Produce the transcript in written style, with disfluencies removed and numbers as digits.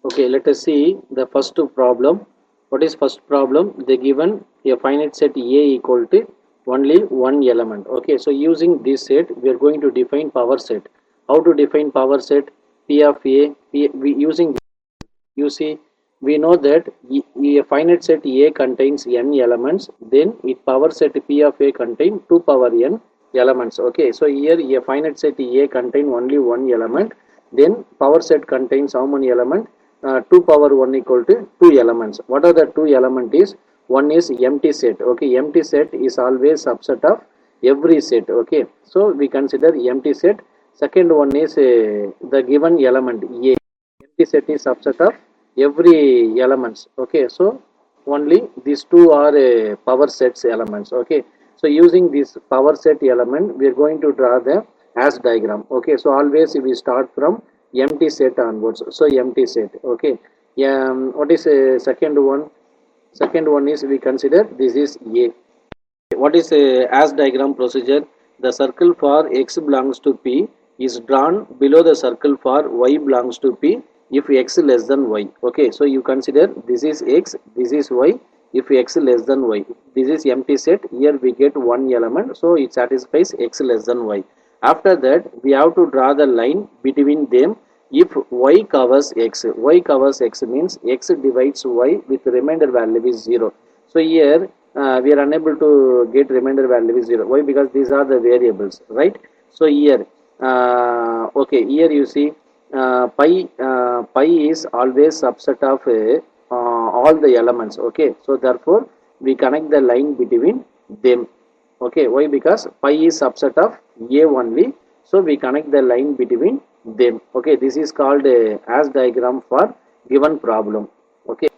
Okay, let us see the first problem. What is first problem? They given a finite set A equal to only one element. Okay, so using this set, we are going to define power set. How to define power set? P of A. We using you see, we know that a finite set A contains n elements. Then its power set P of A contain 2 power n elements. Okay, so here a finite set A contain only one element. Then power set contains how many elements? 2 power 1 equal to 2 elements. What are the 2 element is? One is empty set. Okay, empty set is always subset of every set. Okay, so we consider empty set. Second one is the given element A. Empty set is subset of every elements. Okay, so only these two are power sets elements. Okay, so using this power set element, we are going to draw the as diagram. Okay, so always we start from empty set onwards. So empty set. Okay, yeah. What is second one? Second one is we consider this is A. What is as diagram procedure? The circle for x belongs to P is drawn below the circle for y belongs to P if x less than y. Okay, so you consider this is x, this is y. If x less than y, this is empty set. Here we get one element, so it satisfies x less than y. After that, we have to draw the line between them. If y covers x means x divides y with remainder value is 0. So here we are unable to get remainder value is 0. Why? Because these are the variables, right? So here, okay, here you see pi is always subset of all the elements. Okay, so therefore we connect the line between them. Okay, why? Because pi is subset of A only, so we connect the line between them. Okay, this is called as diagram for given problem. Okay.